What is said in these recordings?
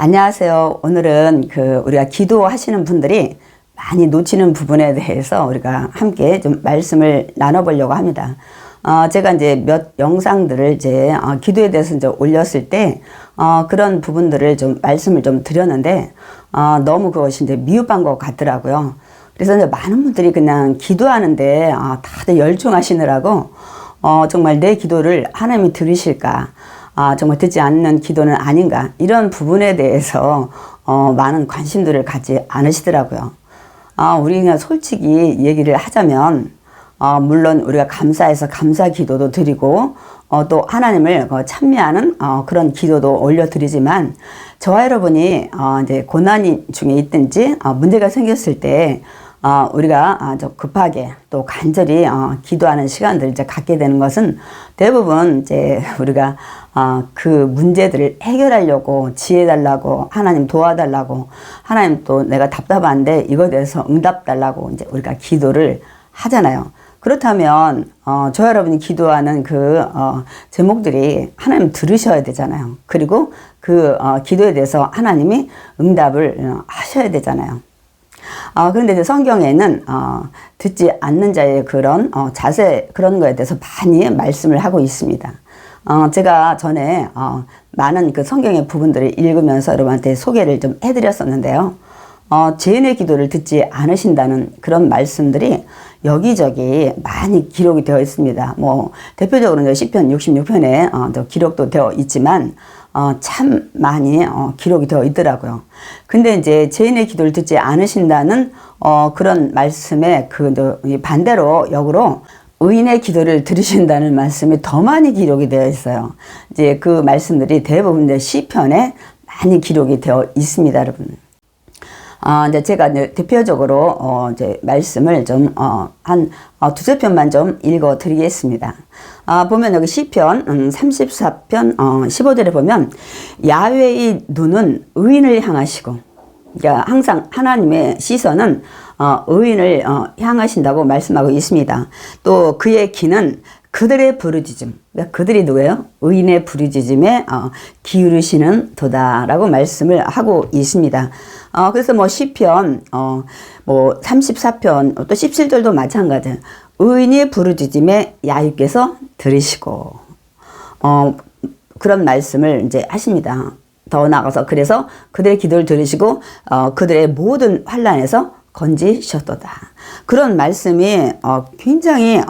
안녕하세요. 오늘은 우리가 기도하시는 분들이 많이 놓치는 부분에 대해서 우리가 함께 좀 말씀을 나눠보려고 합니다. 제가 이제 몇 영상들을 기도에 대해서 이제 올렸을 때, 그런 부분들을 좀 말씀을 좀 드렸는데, 너무 그것이 이제 미흡한 것 같더라고요. 그래서 이제 많은 분들이 그냥 기도하는데, 다들 열중하시느라고, 정말 내 기도를 하나님이 들으실까? 정말 듣지 않는 기도는 아닌가, 이런 부분에 대해서 많은 관심들을 갖지 않으시더라고요. 우리가 솔직히 얘기를 하자면, 물론 우리가 감사해서 감사 기도도 드리고 또 하나님을 찬미하는 그런 기도도 올려드리지만, 저와 여러분이 이제 고난이 중에 있든지 문제가 생겼을 때 우리가 좀 급하게 또 간절히 기도하는 시간들을 이제 갖게 되는 것은, 대부분 이제 우리가 그 문제들을 해결하려고 지혜 달라고, 하나님 도와달라고, 하나님 또 내가 답답한데 이거에 대해서 응답 달라고 이제 우리가 기도를 하잖아요. 그렇다면 저 여러분이 기도하는 제목들이 하나님 들으셔야 되잖아요. 그리고 기도에 대해서 하나님이 응답을 하셔야 되잖아요. 그런데 이제 성경에는 듣지 않는 자의 그런 자세, 그런 거에 대해서 많이 말씀을 하고 있습니다. 제가 전에 많은 성경의 부분들을 읽으면서 여러분한테 소개를 좀 해드렸었는데요. 죄인의 기도를 듣지 않으신다는 그런 말씀들이 여기저기 많이 기록이 되어 있습니다. 대표적으로 시편 66편에 기록도 되어 있지만, 참 많이 기록이 되어 있더라고요. 근데 이제 죄인의 기도를 듣지 않으신다는 그런 말씀에 반대로 역으로 의인의 기도를 들으신다는 말씀이 더 많이 기록이 되어 있어요. 이제 그 말씀들이 대부분 시편에 많이 기록이 되어 있습니다, 여러분. 이제 제가 이제 대표적으로 이제 말씀을 좀 한 두세 편만 좀 읽어 드리겠습니다. 보면 여기 시편 34편 15절에 보면, 야훼의 눈은 의인을 향하시고, 그러니까 항상 하나님의 시선은 의인을 향하신다고 말씀하고 있습니다. 또 그의 귀는 그들의 부르짖음, 그러니까 그들이 누구예요? 의인의 부르짖음에 기울이시는 도다라고 말씀을 하고 있습니다. 그래서 시편 34편 또 17절도 마찬가지예요. 의인의 부르짖음에 야훼께서 들으시고, 그런 말씀을 이제 하십니다. 더 나아가서 그래서 그들의 기도를 들으시고 그들의 모든 환난에서 건지셨도다. 그런 말씀이 굉장히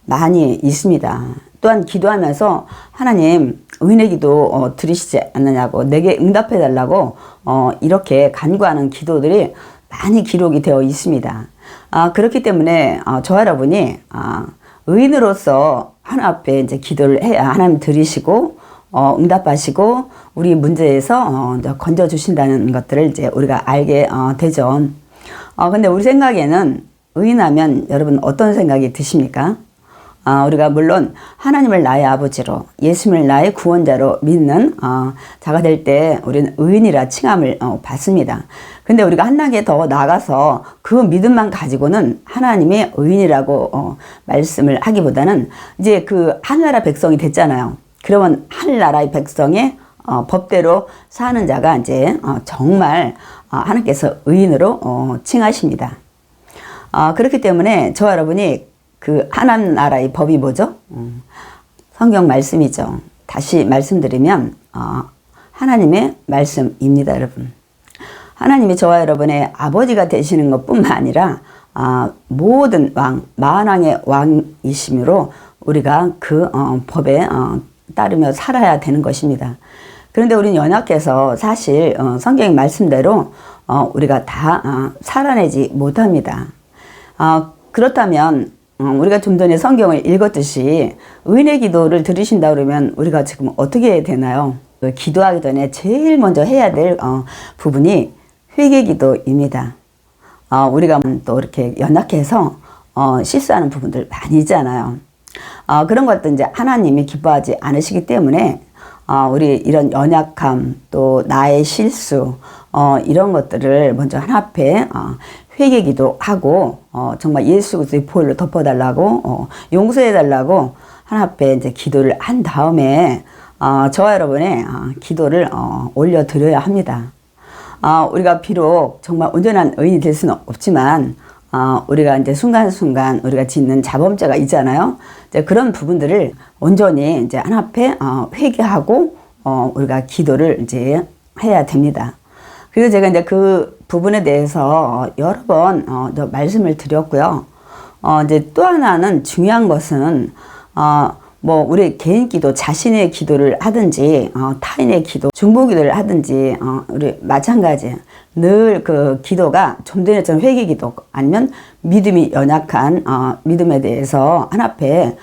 많이 있습니다. 또한 기도하면서 하나님, 의인의 기도 들으시지 않느냐고, 내게 응답해 달라고 이렇게 간구하는 기도들이 많이 기록이 되어 있습니다. 그렇기 때문에 저와 여러분이 의인으로서 하나님 앞에 이제 기도를 해야 하나님 들으시고 응답하시고 우리 문제에서 건져 주신다는 것들을 이제 우리가 알게 되죠. 근데 우리 생각에는 의인하면 여러분 어떤 생각이 드십니까? 우리가 물론 하나님을 나의 아버지로, 예수님을 나의 구원자로 믿는 자가 될 때 우리는 의인이라 칭함을 받습니다. 근데 우리가 한 단계 더 나가서 그 믿음만 가지고는 하나님의 의인이라고 말씀을 하기보다는, 이제 하늘나라 백성이 됐잖아요. 그러면 하늘나라의 백성의 법대로 사는 자가 이제 정말 하나님께서 의인으로 칭하십니다. 그렇기 때문에 저와 여러분이 하나님 나라의 법이 뭐죠? 성경 말씀이죠. 다시 말씀드리면 하나님의 말씀입니다, 여러분. 하나님이 저와 여러분의 아버지가 되시는 것뿐만 아니라 모든 왕, 만왕의 왕이심으로 우리가 법에 따르며 살아야 되는 것입니다. 그런데 우리는 연약해서 사실 성경의 말씀대로 우리가 다 살아내지 못합니다. 그렇다면 우리가 좀 전에 성경을 읽었듯이 의인의 기도를 들으신다 그러면 우리가 지금 어떻게 해야 되나요? 기도하기 전에 제일 먼저 해야 될 부분이 회개 기도입니다. 우리가 또 이렇게 연약해서 실수하는 부분들 많이 있잖아요. 그런 것도 이제 하나님이 기뻐하지 않으시기 때문에 우리 이런 연약함, 또 나의 실수, 이런 것들을 먼저 하나님 앞에 회개 기도하고 정말 예수 그리스도의 보혈로 덮어달라고 용서해달라고 하나님 앞에 이제 기도를 한 다음에 저와 여러분의 기도를 올려드려야 합니다. 우리가 비록 정말 온전한 의인이 될 수는 없지만 우리가 이제 순간순간 우리가 짓는 자범죄가 있잖아요. 이제 그런 부분들을 온전히 이제 하나님 앞에 회개하고 우리가 기도를 이제 해야 됩니다. 그리고 제가 이제 그 부분에 대해서 여러 번 말씀을 드렸고요. 이제 또 하나는 중요한 것은 뭐 우리 개인 기도, 자신의 기도를 하든지 타인의 기도, 중보 기도를 하든지 우리 마찬가지 늘 그 기도가 좀 전에 전 회개 기도 아니면 믿음이 연약한 믿음에 대해서 하나님 앞에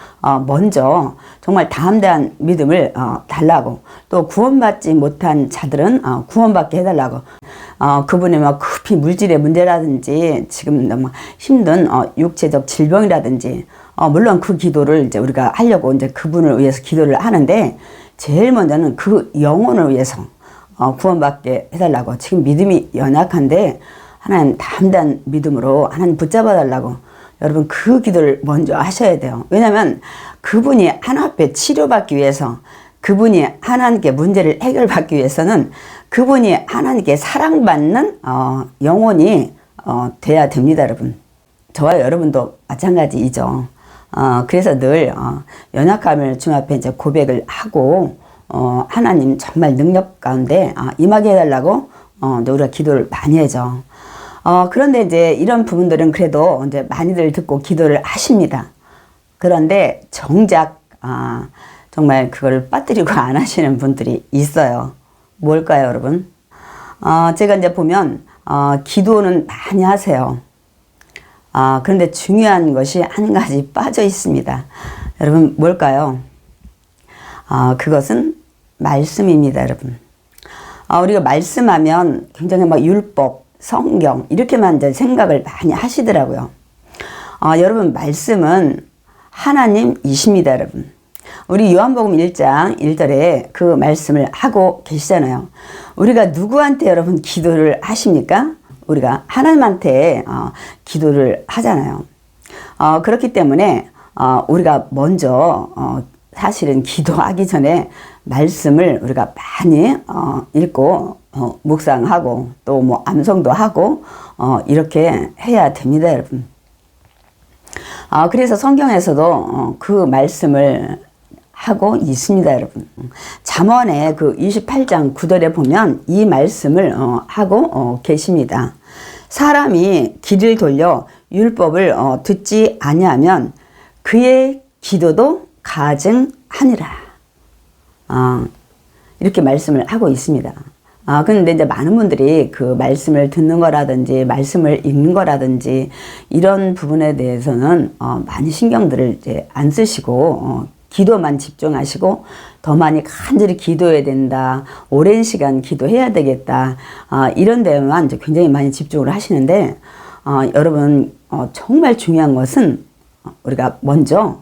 먼저 정말 담대한 믿음을 달라고, 또 구원받지 못한 자들은 구원받게 해달라고, 그분이 막 급히 물질의 문제라든지 지금 너무 힘든 육체적 질병이라든지 물론 그 기도를 이제 우리가 하려고 이제 그분을 위해서 기도를 하는데, 제일 먼저는 그 영혼을 위해서 구원받게 해달라고, 지금 믿음이 연약한데 하나님 담대한 믿음으로 하나님 붙잡아 달라고, 여러분 그 기도를 먼저 하셔야 돼요. 왜냐하면 그분이 하나님 앞에 치료받기 위해서, 그분이 하나님께 문제를 해결받기 위해서는 그분이 하나님께 사랑받는 영혼이 돼야 됩니다. 여러분, 저와 여러분도 마찬가지이죠. 그래서 늘 연약함을 주님 앞에 이제 고백을 하고 하나님 정말 능력 가운데 임하게 해달라고 우리가 기도를 많이 하죠. 그런데 이제 이런 부분들은 그래도 이제 많이들 듣고 기도를 하십니다. 그런데 정작 정말 그걸 빠뜨리고 안 하시는 분들이 있어요. 뭘까요, 여러분? 제가 이제 보면 기도는 많이 하세요. 그런데 중요한 것이 한 가지 빠져 있습니다. 여러분, 뭘까요? 그것은 말씀입니다, 여러분. 우리가 말씀하면 굉장히 막 율법, 성경 이렇게만 이제 생각을 많이 하시더라고요. 여러분, 말씀은 하나님이십니다, 여러분. 우리 요한복음 1장 1절에 그 말씀을 하고 계시잖아요. 우리가 누구한테 여러분 기도를 하십니까? 우리가 하나님한테 기도를 하잖아요. 그렇기 때문에 우리가 먼저 사실은 기도하기 전에 말씀을 우리가 많이 읽고 묵상하고 또 뭐 암송도 하고 이렇게 해야 됩니다, 여러분. 그래서 성경에서도 그 말씀을 하고 있습니다, 여러분. 잠언의 그 28장 9절에 보면 이 말씀을 하고 계십니다. 사람이 귀를 돌려 율법을 듣지 아니하면 그의 기도도 가증하니라. 이렇게 말씀을 하고 있습니다. 근데 이제 많은 분들이 그 말씀을 듣는 거라든지 말씀을 읽는 거라든지 이런 부분에 대해서는 많이 신경들을 이제 안 쓰시고 기도만 집중하시고 더 많이 간절히 기도해야 된다, 오랜 시간 기도해야 되겠다, 이런 데만 이제 굉장히 많이 집중을 하시는데, 여러분 정말 중요한 것은 우리가 먼저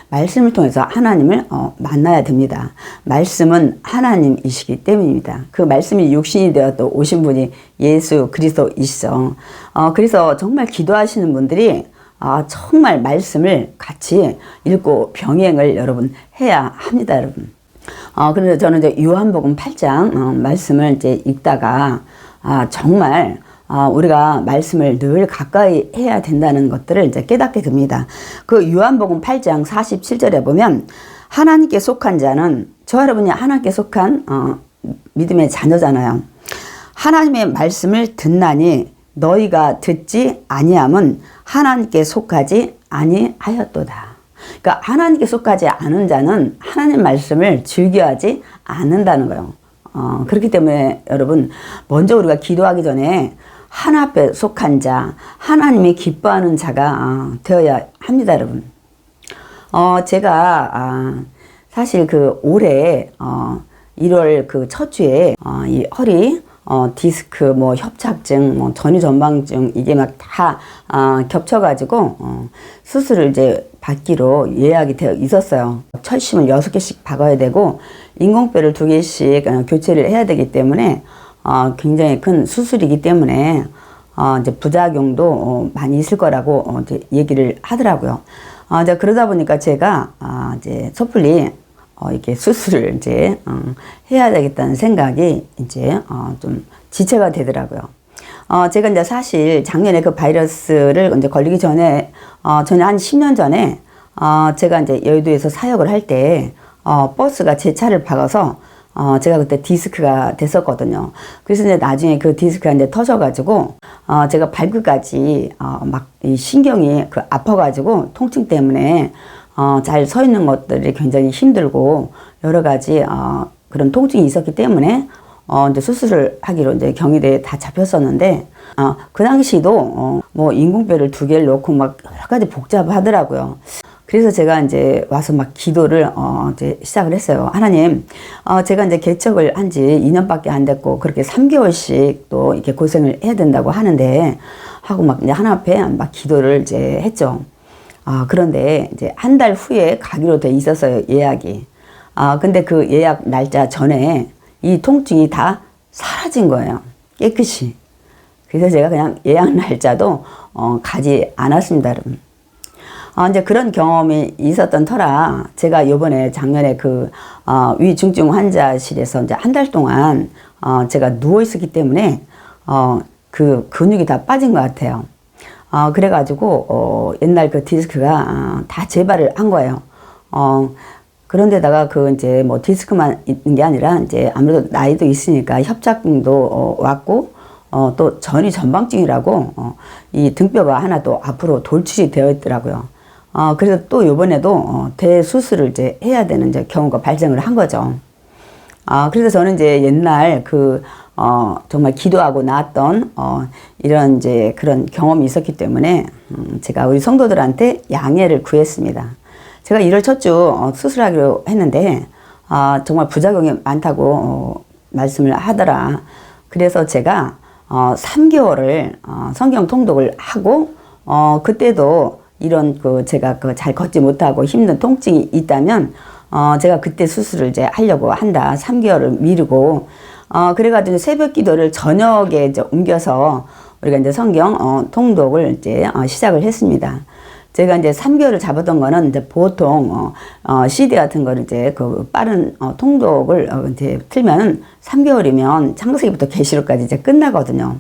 말씀을 통해서 하나님을 만나야 됩니다. 말씀은 하나님이시기 때문입니다. 그 말씀이 육신이 되어 또 오신 분이 예수 그리스도이시죠. 그래서 정말 기도하시는 분들이 정말 말씀을 같이 읽고 병행을 여러분 해야 합니다, 여러분. 그래서 저는 이제 요한복음 8장 말씀을 이제 읽다가 정말 우리가 말씀을 늘 가까이 해야 된다는 것들을 이제 깨닫게 됩니다. 그 요한복음 8장 47절에 보면 하나님께 속한 자는, 저 여러분이 하나님께 속한 믿음의 자녀잖아요. 하나님의 말씀을 듣나니 너희가 듣지 아니함은 하나님께 속하지 아니하였도다. 그러니까 하나님께 속하지 않은 자는 하나님 말씀을 즐겨하지 않는다는 거예요. 그렇기 때문에 여러분 먼저 우리가 기도하기 전에 하나님 앞에 속한 자, 하나님이 기뻐하는 자가 되어야 합니다, 여러분. 제가 사실 그 올해 1월 그 첫 주에 이 허리 디스크, 뭐 협착증, 뭐 전이전방증 이게 막 다 겹쳐가지고 수술을 이제 받기로 예약이 되어 있었어요. 철심을 6개씩 박아야 되고 인공뼈를 2개씩 교체를 해야 되기 때문에 굉장히 큰 수술이기 때문에 이제 부작용도 많이 있을 거라고 이제 얘기를 하더라고요. 이제 그러다 보니까 제가 이제 섣불리 이렇게 수술을 이제 해야 되겠다는 생각이 이제 좀 지체가 되더라고요. 제가 이제 사실 작년에 그 바이러스를 이제 걸리기 전에 전에 한 10년 전에 제가 이제 여의도에서 사역을 할 때 버스가 제 차를 박아서 제가 그때 디스크가 됐었거든요. 그래서 이제 나중에 그 디스크가 이제 터져가지고 제가 발끝까지 막 이 신경이 그 아파가지고 통증 때문에 잘 서 있는 것들이 굉장히 힘들고 여러 가지 그런 통증이 있었기 때문에 이제 수술을 하기로 이제 경희대에 다 잡혔었는데 그 당시도 뭐 인공뼈를 2개를 넣고 막 여러 가지 복잡하더라고요. 그래서 제가 이제 와서 막 기도를 이제 시작을 했어요. 하나님, 제가 이제 개척을 한 지 2년밖에 안 됐고 그렇게 3개월씩 또 이렇게 고생을 해야 된다고 하는데 하고 막 이제 하나 앞에 막 기도를 이제 했죠. 그런데 이제 한 달 후에 가기로 돼 있었어요, 예약이. 근데 그 예약 날짜 전에 이 통증이 다 사라진 거예요. 깨끗이. 그래서 제가 그냥 예약 날짜도 가지 않았습니다, 여러분. 이제 그런 경험이 있었던 터라 제가 요번에 작년에 그 위중증 환자실에서 이제 한 달 동안 제가 누워 있었기 때문에 그 근육이 다 빠진 것 같아요. 그래가지고 옛날 그 디스크가 다 재발을 한 거예요. 그런데다가 그 이제 뭐 디스크만 있는 게 아니라 이제 아무래도 나이도 있으니까 협착증도 왔고 또 전이 전방증이라고 이 등뼈가 하나 또 앞으로 돌출이 되어 있더라고요. 그래서 또 요번에도 대수술을 이제 해야 되는 이제 경우가 발생을 한 거죠. 그래서 저는 이제 옛날 정말 기도하고 나왔던, 이런 이제 그런 경험이 있었기 때문에, 제가 우리 성도들한테 양해를 구했습니다. 제가 1월 첫 주 수술하기로 했는데, 정말 부작용이 많다고 말씀을 하더라. 그래서 제가 3개월을 성경 통독을 하고, 그때도 이런 제가 잘 걷지 못하고 힘든 통증이 있다면, 제가 그때 수술을 이제 하려고 한다. 3개월을 미루고, 그래가지고 새벽 기도를 저녁에 이제 옮겨서 우리가 이제 성경 통독을 이제 시작을 했습니다. 제가 이제 3개월을 잡았던 거는 이제 보통 CD 같은 거를 이제 그 빠른 통독을 이제 틀면은 3개월이면 창세기부터 계시록까지 이제 끝나거든요.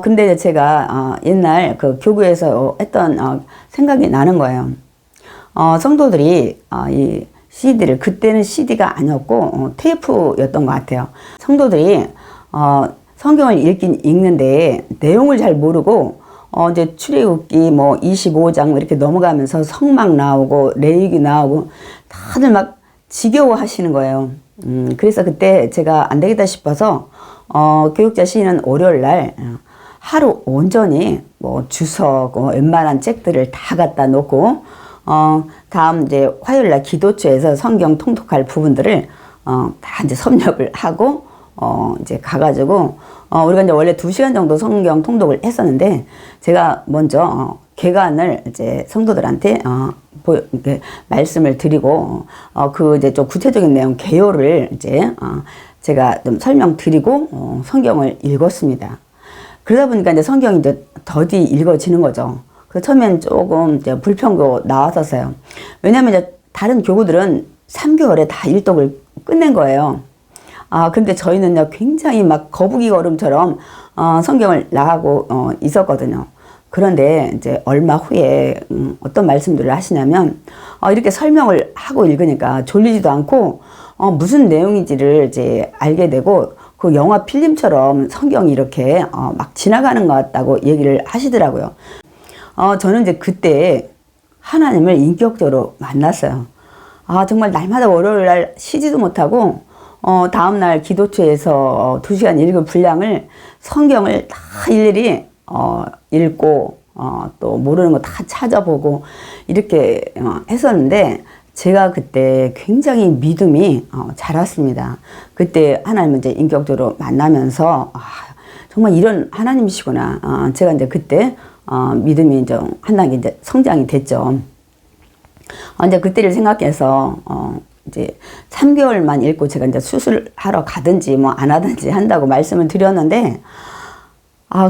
근데 제가 옛날 그 교구에서 했던 생각이 나는 거예요. 성도들이 이 CD를, 그때는 CD가 아니었고 테이프였던 것 같아요. 성도들이 성경을 읽긴 읽는데 내용을 잘 모르고 이제 출애굽기 뭐 25장 뭐 이렇게 넘어가면서 성막 나오고 레위기 나오고 다들 막 지겨워 하시는 거예요. 그래서 그때 제가 안 되겠다 싶어서 교육자 시인은 월요일 날 하루 온전히 뭐 주석 웬만한 책들을 다 갖다 놓고 다음 이제 화요일 날 기도처에서 성경 통독할 부분들을 다 이제 섭렵을 하고 이제 가가지고 우리가 이제 원래 2시간 정도 성경 통독을 했었는데 제가 먼저 개관을 이제 성도들한테 이렇게 말씀을 드리고 그 이제 좀 구체적인 내용 개요를 이제 제가 좀 설명드리고 성경을 읽었습니다. 그러다 보니까 이제 성경이 이제 더디 읽어지는 거죠. 그래서 처음엔 조금 이제 불평도 나왔었어요. 왜냐면 이제 다른 교구들은 3개월에 다 일독을 끝낸 거예요. 근데 저희는요, 굉장히 막 거북이 걸음처럼, 성경을 나가고, 있었거든요. 그런데 이제 얼마 후에, 어떤 말씀들을 하시냐면, 이렇게 설명을 하고 읽으니까 졸리지도 않고, 무슨 내용인지를 이제 알게 되고, 그 영화 필름처럼 성경이 이렇게, 막 지나가는 것 같다고 얘기를 하시더라고요. 저는 이제 그때 하나님을 인격적으로 만났어요. 정말 날마다 월요일 날 쉬지도 못하고, 다음날 기도처에서 2시간 읽을 분량을 성경을 다 일일이, 읽고, 또 모르는 거 다 찾아보고, 이렇게 했었는데, 제가 그때 굉장히 믿음이 자랐습니다. 그때 하나님을 이제 인격적으로 만나면서, 정말 이런 하나님이시구나. 제가 이제 그때, 믿음이 이제 한 단계 이제 성장이 됐죠. 이제 그때를 생각해서, 이제 3개월만 읽고 제가 이제 수술하러 가든지 뭐 안 하든지 한다고 말씀을 드렸는데,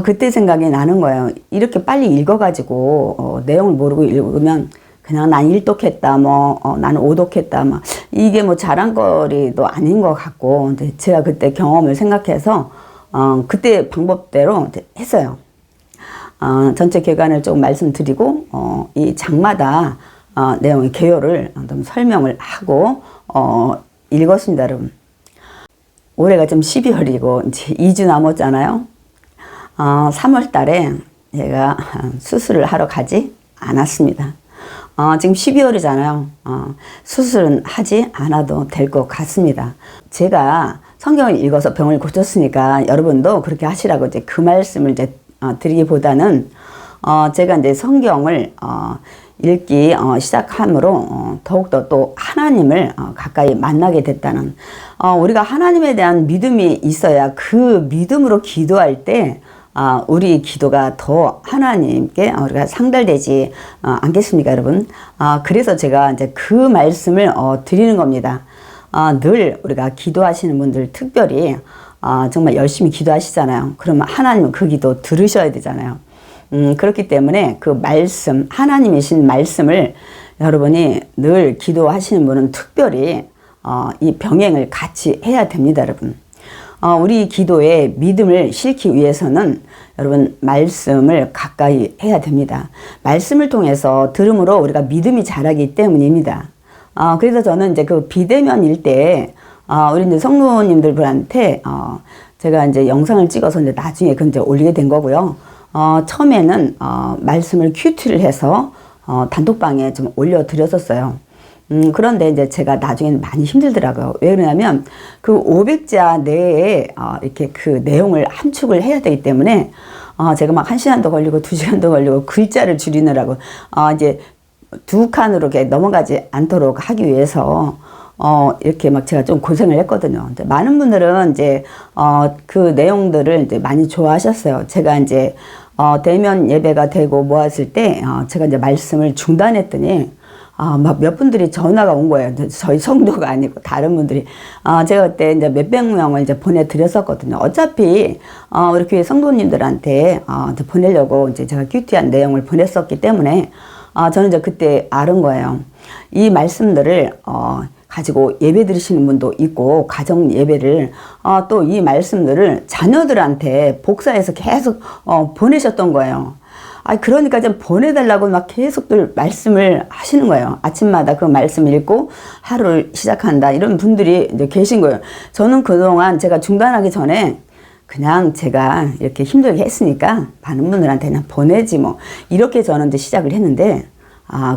그때 생각이 나는 거예요. 이렇게 빨리 읽어가지고, 내용을 모르고 읽으면 그냥 난 일독했다, 나는 오독했다, 이게 자랑거리도 아닌 것 같고, 근데 제가 그때 경험을 생각해서, 그때 방법대로 했어요. 전체 계관을 조금 말씀드리고, 이 장마다, 내용의 개요를 좀 설명을 하고, 읽었습니다, 여러분. 올해가 좀 12월이고, 이제 2주 남았잖아요. 3월 달에 제가 수술을 하러 가지 않았습니다. 지금 12월이잖아요. 수술은 하지 않아도 될 것 같습니다. 제가 성경을 읽어서 병을 고쳤으니까 여러분도 그렇게 하시라고 이제 그 말씀을 이제 드리기보다는 제가 이제 성경을 읽기 시작함으로 더욱더 또 하나님을 가까이 만나게 됐다는, 우리가 하나님에 대한 믿음이 있어야 그 믿음으로 기도할 때 우리 기도가 더 하나님께 우리가 상달되지 않겠습니까, 여러분? 그래서 제가 이제 그 말씀을 드리는 겁니다. 늘 우리가 기도하시는 분들 특별히 정말 열심히 기도하시잖아요. 그러면 하나님은 그 기도 들으셔야 되잖아요. 그렇기 때문에 그 말씀, 하나님이신 말씀을 여러분이 늘 기도하시는 분은 특별히 이 병행을 같이 해야 됩니다, 여러분. 우리 기도에 믿음을 싣기 위해서는 여러분 말씀을 가까이 해야 됩니다. 말씀을 통해서 들음으로 우리가 믿음이 자라기 때문입니다. 그래서 저는 이제 그 비대면일 때 우리 이제 성도님들한테 제가 이제 영상을 찍어서 이제 나중에 그 이제 올리게 된 거고요. 처음에는 말씀을 큐티를 해서 단톡방에 좀 올려드렸었어요. 그런데 이제 제가 나중에는 많이 힘들더라고요. 왜 그러냐면 그 500자 내에 이렇게 그 내용을 함축을 해야 되기 때문에 제가 막 1시간도 걸리고 2시간도 걸리고 글자를 줄이느라고 이제 두 칸으로 이렇게 넘어가지 않도록 하기 위해서 이렇게 막 제가 좀 고생을 했거든요. 많은 분들은 이제 그 내용들을 이제 많이 좋아하셨어요. 제가 이제 대면 예배가 되고 모았을 때 제가 이제 말씀을 중단했더니 막 몇 분들이 전화가 온 거예요. 저희 성도가 아니고 다른 분들이. 제가 그때 이제 몇백 명을 이제 보내드렸었거든요. 어차피, 우리 교회 성도님들한테, 보내려고 이제 제가 큐티한 내용을 보냈었기 때문에, 저는 이제 그때 알은 거예요. 이 말씀들을, 가지고 예배 드리시는 분도 있고, 가정 예배를, 또 이 말씀들을 자녀들한테 복사해서 계속, 보내셨던 거예요. 그러니까 좀 보내달라고 막 계속들 말씀을 하시는 거예요. 아침마다 그 말씀 읽고 하루를 시작한다. 이런 분들이 이제 계신 거예요. 저는 그동안 제가 중단하기 전에 그냥 제가 이렇게 힘들게 했으니까 많은 분들한테 그냥 보내지 뭐. 이렇게 저는 이제 시작을 했는데,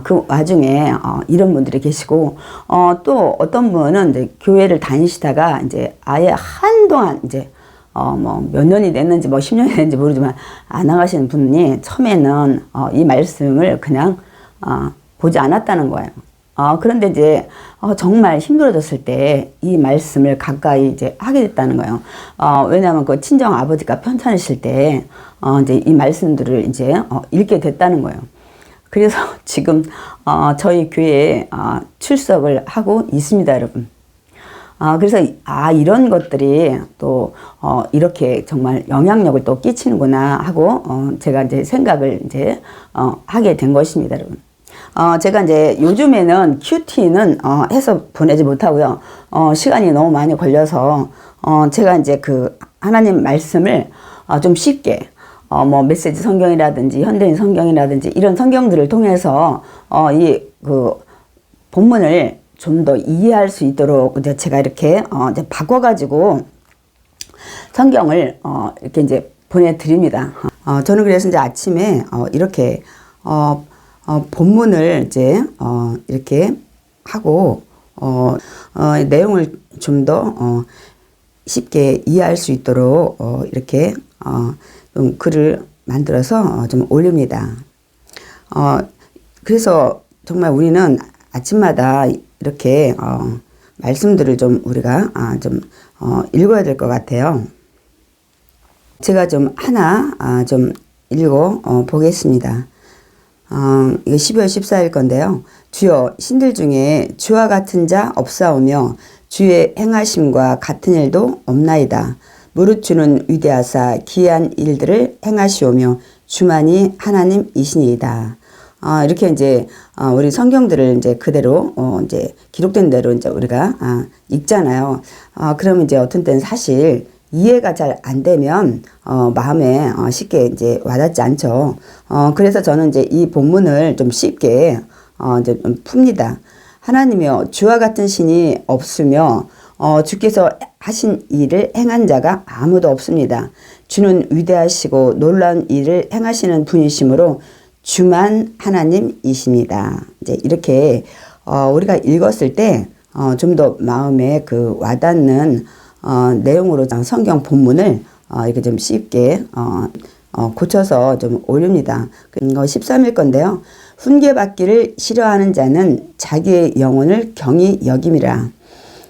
그 와중에, 이런 분들이 계시고, 또 어떤 분은 이제 교회를 다니시다가 이제 아예 한동안 이제 몇 년이 됐는지 10년이 됐는지 모르지만 안 나가시는 분이 처음에는 이 말씀을 그냥 보지 않았다는 거예요. 그런데 이제 정말 힘들어졌을 때 이 말씀을 가까이 이제 하게 됐다는 거예요. 왜냐하면 그 친정 아버지가 편찮으실 때 이제 이 말씀들을 이제 읽게 됐다는 거예요. 그래서 지금 저희 교회에 출석을 하고 있습니다, 여러분. 그래서, 이런 것들이 또, 이렇게 정말 영향력을 또 끼치는구나 하고, 제가 이제 생각을 이제, 하게 된 것입니다, 여러분. 제가 이제 요즘에는 큐티는, 해서 보내지 못하고요. 시간이 너무 많이 걸려서, 제가 이제 그 하나님 말씀을, 좀 쉽게, 메시지 성경이라든지, 현대인 성경이라든지, 이런 성경들을 통해서, 본문을 좀 더 이해할 수 있도록 이제 제가 이렇게 이제 바꿔가지고 성경을 이렇게 이제 보내드립니다. 저는 그래서 이제 아침에 이렇게 본문을 이제 이렇게 하고 내용을 좀 더 쉽게 이해할 수 있도록 이렇게 좀 글을 만들어서 좀 올립니다. 그래서 정말 우리는 아침마다 이렇게 말씀들을 좀 우리가 좀 읽어야 될 것 같아요. 제가 좀 하나 좀 읽어 보겠습니다. 이거 12월 14일 건데요. 주여, 신들 중에 주와 같은 자 없사오며 주의 행하심과 같은 일도 없나이다. 무릇 주는 위대하사 기이한 일들을 행하시오며 주만이 하나님이시니이다. 이렇게 이제 우리 성경들을 이제 그대로 이제 기록된 대로 이제 우리가 읽잖아요. 그러면 이제 어떤 때는 사실 이해가 잘 안 되면 마음에 쉽게 이제 와닿지 않죠. 그래서 저는 이제 이 본문을 좀 쉽게 이제 좀 풉니다. 하나님이여 주와 같은 신이 없으며 주께서 하신 일을 행한 자가 아무도 없습니다. 주는 위대하시고 놀라운 일을 행하시는 분이시므로 주만 하나님이십니다. 이제 이렇게 우리가 읽었을 때 좀 더 마음에 그 와닿는 내용으로 성경 본문을 이렇게 좀 쉽게 고쳐서 좀 올립니다. 이거 13일 건데요. 훈계받기를 싫어하는 자는 자기의 영혼을 경히 여김이라.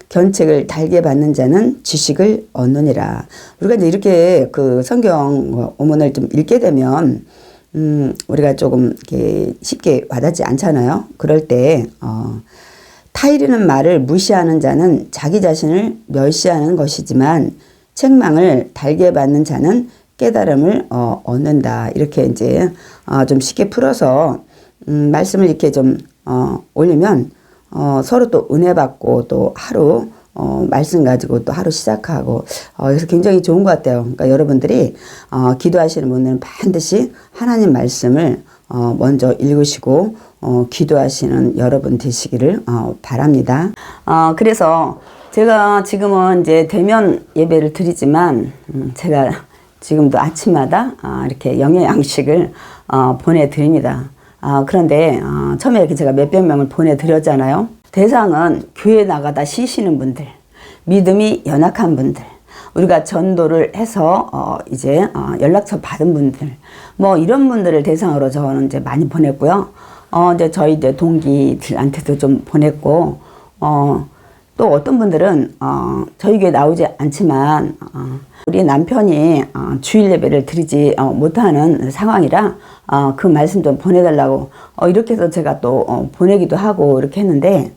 견책을 달게 받는 자는 지식을 얻느니라. 우리가 이제 이렇게 그 성경 본문을 좀 읽게 되면 우리가 조금 이렇게 쉽게 와닿지 않잖아요. 그럴 때 타이르는 말을 무시하는 자는 자기 자신을 멸시하는 것이지만 책망을 달게 받는 자는 깨달음을 얻는다. 이렇게 이제 좀 쉽게 풀어서 말씀을 이렇게 좀 올리면 서로 또 은혜 받고 또 하루 말씀 가지고 또 하루 시작하고 그래서 굉장히 좋은 것 같아요. 그러니까 여러분들이 기도하시는 분들은 반드시 하나님 말씀을 먼저 읽으시고 기도하시는 여러분 되시기를 바랍니다. 그래서 제가 지금은 이제 대면 예배를 드리지만 제가 지금도 아침마다 이렇게 영양식을 보내드립니다. 그런데 처음에 이렇게 제가 몇백 명을 보내드렸잖아요. 대상은 교회 나가다 쉬시는 분들, 믿음이 연약한 분들, 우리가 전도를 해서 이제 연락처 받은 분들, 뭐 이런 분들을 대상으로 저는 이제 많이 보냈고요. 이제 저희 이제 동기들한테도 좀 보냈고, 또 어떤 분들은 저희 교회 나오지 않지만 우리 남편이 주일 예배를 드리지 못하는 상황이라 그 말씀 좀 보내달라고 이렇게 해서 제가 또 보내기도 하고 이렇게 했는데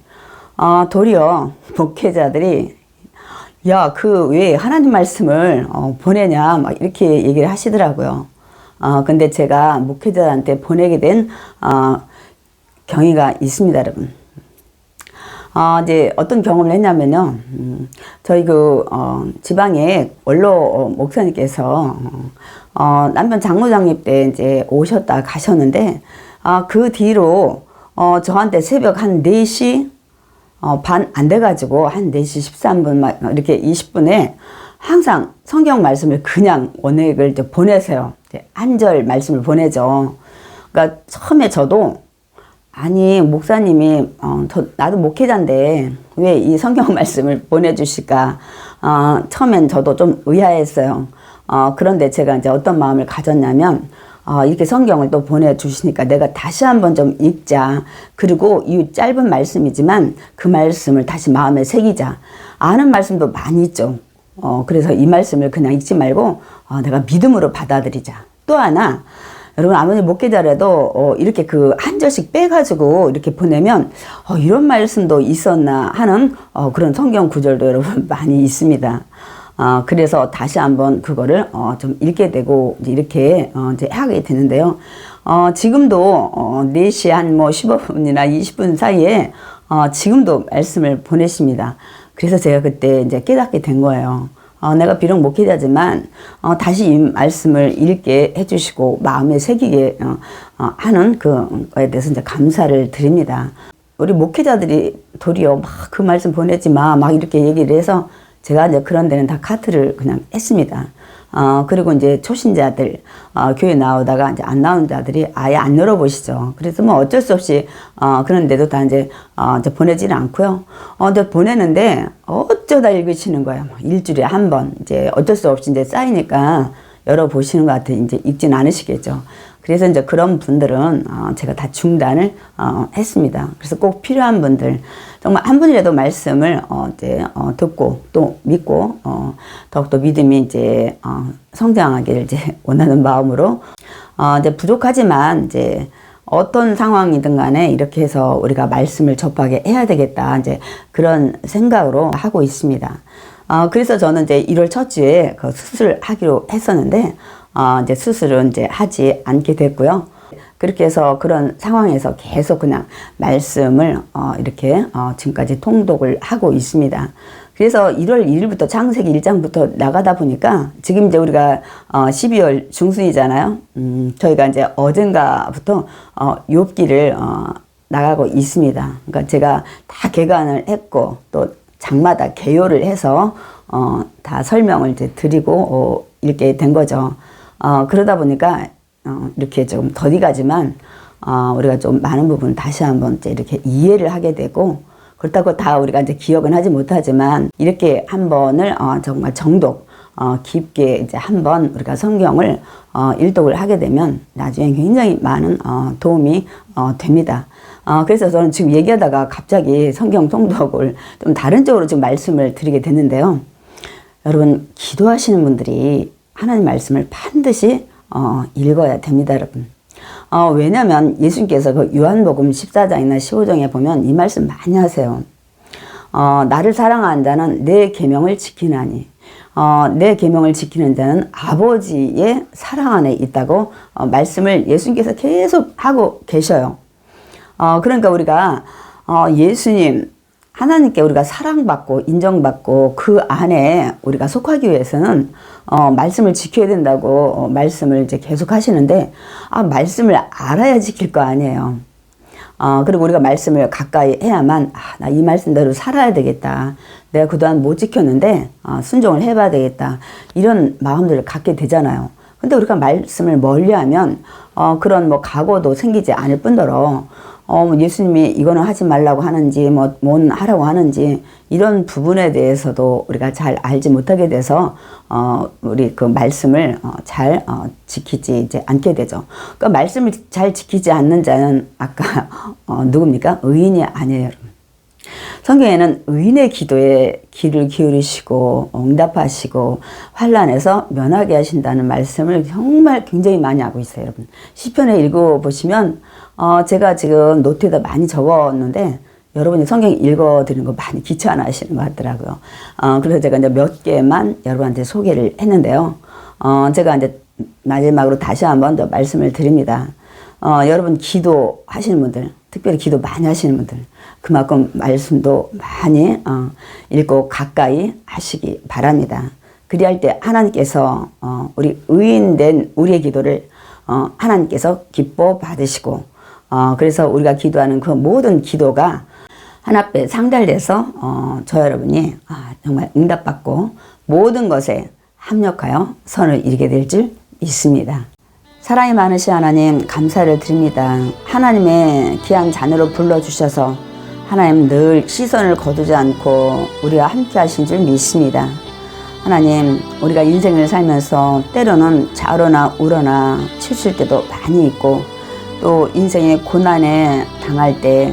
도리어 목회자들이 야, 그 왜 하나님 말씀을 보내냐 막 이렇게 얘기를 하시더라고요. 근데 제가 목회자한테 보내게 된 경위가 있습니다, 여러분. 이제 어떤 경험을 했냐면요. 저희 지방에 원로 목사님께서 남편 장로장립 때 이제 오셨다 가셨는데 그 뒤로 저한테 새벽 한 4시 반 안 돼가지고 한 4시 13분 막 이렇게 20분에 항상 성경 말씀을 그냥 원액을 보내세요. 한 절 말씀을 보내죠. 그러니까 처음에 저도 아니 목사님이 나도 목회자인데 왜 이 성경 말씀을 보내주실까 처음엔 저도 좀 의아했어요. 그런데 제가 이제 어떤 마음을 가졌냐면 이렇게 성경을 또 보내주시니까 내가 다시 한번 좀 읽자. 그리고 이 짧은 말씀이지만 그 말씀을 다시 마음에 새기자. 아는 말씀도 많이 있죠. 그래서 이 말씀을 그냥 읽지 말고 내가 믿음으로 받아들이자. 또 하나 여러분 아무리 목회자라도 이렇게 그 한 절씩 빼가지고 이렇게 보내면 이런 말씀도 있었나 하는 그런 성경 구절도 여러분 많이 있습니다. 그래서 다시 한번 그거를 좀 읽게 되고 이렇게 이제 하게 되는데요. 지금도 4시 한 뭐 15분이나 20분 사이에 지금도 말씀을 보내십니다. 그래서 제가 그때 이제 깨닫게 된 거예요. 내가 비록 목회자지만 다시 이 말씀을 읽게 해주시고 마음에 새기게 하는 그거에 대해서 이제 감사를 드립니다. 우리 목회자들이 도리어 막 그 말씀 보내지 마 막 이렇게 얘기를 해서 제가 이제 그런 데는 다 카트를 그냥 했습니다. 그리고 이제 초신자들, 교회 나오다가 이제 안 나오는 자들이 아예 안 열어보시죠. 그래서 뭐 어쩔 수 없이, 그런데도 다 이제 보내지는 않고요. 근데 보내는데 어쩌다 읽으시는 거예요. 뭐 일주일에 한 번. 이제 어쩔 수 없이 이제 쌓이니까 열어보시는 것 같아. 이제 읽진 않으시겠죠. 그래서 이제 그런 분들은 제가 다 중단을 했습니다. 그래서 꼭 필요한 분들, 정말 한 분이라도 말씀을 이제 듣고 또 믿고 더욱더 믿음이 이제 성장하기를 이제 원하는 마음으로 이제 부족하지만 이제 어떤 상황이든 간에 이렇게 해서 우리가 말씀을 접하게 해야 되겠다 이제 그런 생각으로 하고 있습니다. 그래서 저는 이제 1월 첫 주에 그 수술하기로 했었는데 이제 수술은 이제 하지 않게 됐고요. 그렇게 해서 그런 상황에서 계속 그냥 말씀을 이렇게 지금까지 통독을 하고 있습니다. 그래서 1월 1일부터 창세기 1장부터 나가다 보니까 지금 이제 우리가 12월 중순이잖아요. 저희가 이제 어젠가부터 욥기를 나가고 있습니다. 그러니까 제가 다 개관을 했고 또 장마다 개요를 해서 다 설명을 이제 드리고 읽게 된 거죠. 그러다 보니까 이렇게 좀 더디가지만 우리가 좀 많은 부분 다시 한번 이제 이렇게 이해를 하게 되고, 그렇다고 다 우리가 이제 기억은 하지 못하지만 이렇게 한 번을 정말 정독 깊게 이제 한번 우리가 성경을 일독을 하게 되면 나중에 굉장히 많은 도움이 됩니다. 그래서 저는 지금 얘기하다가 갑자기 성경 통독을 좀 다른 쪽으로 좀 말씀을 드리게 됐는데요. 여러분, 기도하시는 분들이 하나님 말씀을 반드시 읽어야 됩니다, 여러분. 왜냐면 예수님께서 그 요한복음 14장이나 15장에 보면 이 말씀 많이 하세요. 나를 사랑하는 자는 내 계명을 지키나니 내 계명을 지키는 자는 아버지의 사랑 안에 있다고 말씀을 예수님께서 계속 하고 계셔요. 그러니까 우리가 예수님, 하나님께 우리가 사랑받고 인정받고 그 안에 우리가 속하기 위해서는 말씀을 지켜야 된다고 말씀을 이제 계속 하시는데, 말씀을 알아야 지킬 거 아니에요. 그리고 우리가 말씀을 가까이 해야만 나 이 말씀대로 살아야 되겠다. 내가 그동안 못 지켰는데 순종을 해봐야 되겠다. 이런 마음들을 갖게 되잖아요. 근데 우리가 말씀을 멀리하면 그런 뭐 각오도 생기지 않을 뿐더러 예수님이 이거는 하지 말라고 하는지 뭔 하라고 하는지 이런 부분에 대해서도 우리가 잘 알지 못하게 돼서 우리 그 말씀을 잘 지키지 이제 않게 되죠. 그러니까 말씀을 잘 지키지 않는 자는 아까 누굽니까? 의인이 아니에요, 여러분. 성경에는 의인의 기도에 귀를 기울이시고 응답하시고 환난에서 면하게 하신다는 말씀을 정말 굉장히 많이 하고 있어요, 여러분. 시편에 읽어보시면 제가 지금 노트에다 많이 적었는데 여러분이 성경 읽어드리는 거 많이 귀찮아하시는 것 같더라고요. 그래서 제가 이제 몇 개만 여러분한테 소개를 했는데요. 제가 이제 마지막으로 다시 한번 더 말씀을 드립니다. 여러분 기도하시는 분들, 특별히 기도 많이 하시는 분들, 그만큼 말씀도 많이 읽고 가까이 하시기 바랍니다. 그리할 때 하나님께서 우리 의인된 우리의 기도를 하나님께서 기뻐 받으시고, 그래서 우리가 기도하는 그 모든 기도가 하나님께 상달돼서 저 여러분이 정말 응답받고 모든 것에 합력하여 선을 이루게 될 줄 믿습니다. 사랑이 많으신 하나님, 감사를 드립니다. 하나님의 귀한 자녀로 불러주셔서 하나님 늘 시선을 거두지 않고 우리와 함께 하신 줄 믿습니다. 하나님, 우리가 인생을 살면서 때로는 좌로나 우로나 치우칠 때도 많이 있고, 또 인생의 고난에 당할 때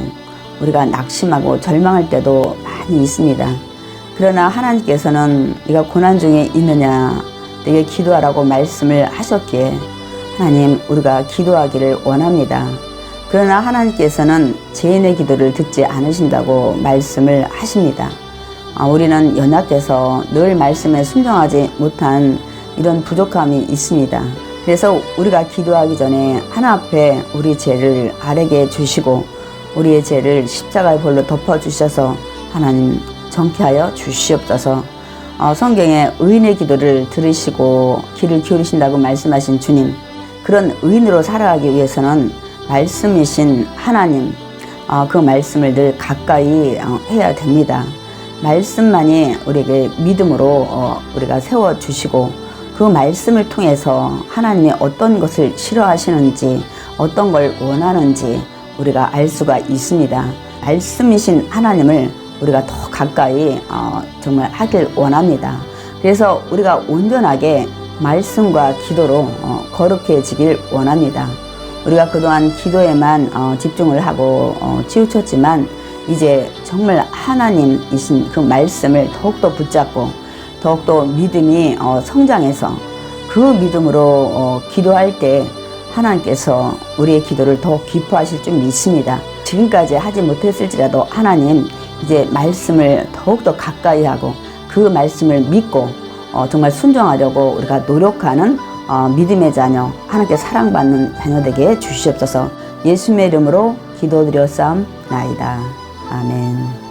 우리가 낙심하고 절망할 때도 많이 있습니다. 그러나 하나님께서는 네가 고난 중에 있느냐, 내게 기도하라고 말씀을 하셨기에 하나님, 우리가 기도하기를 원합니다. 그러나 하나님께서는 죄인의 기도를 듣지 않으신다고 말씀을 하십니다. 우리는 연약해서 늘 말씀에 순종하지 못한 이런 부족함이 있습니다. 그래서 우리가 기도하기 전에 하나 앞에 우리 죄를 아뢰게 주시고 우리의 죄를 십자가의 볼로 덮어주셔서 하나님 정케하여 주시옵소서. 성경에 의인의 기도를 들으시고 귀를 기울이신다고 말씀하신 주님, 그런 의인으로 살아가기 위해서는 말씀이신 하나님, 그 말씀을 늘 가까이 해야 됩니다. 말씀만이 우리에게 믿음으로 우리가 세워주시고 그 말씀을 통해서 하나님이 어떤 것을 싫어하시는지 어떤 걸 원하는지 우리가 알 수가 있습니다. 말씀이신 하나님을 우리가 더 가까이 정말 하길 원합니다. 그래서 우리가 온전하게 말씀과 기도로 거룩해지길 원합니다. 우리가 그동안 기도에만 집중을 하고 치우쳤지만 이제 정말 하나님이신 그 말씀을 더욱더 붙잡고 더욱더 믿음이 성장해서 그 믿음으로 기도할 때 하나님께서 우리의 기도를 더욱 기뻐하실 줄 믿습니다. 지금까지 하지 못했을지라도 하나님 이제 말씀을 더욱더 가까이 하고 그 말씀을 믿고 정말 순종하려고 우리가 노력하는 믿음의 자녀, 하나님께 사랑받는 자녀 되게 주시옵소서. 예수님의 이름으로 기도드렸사옵나이다. 아멘.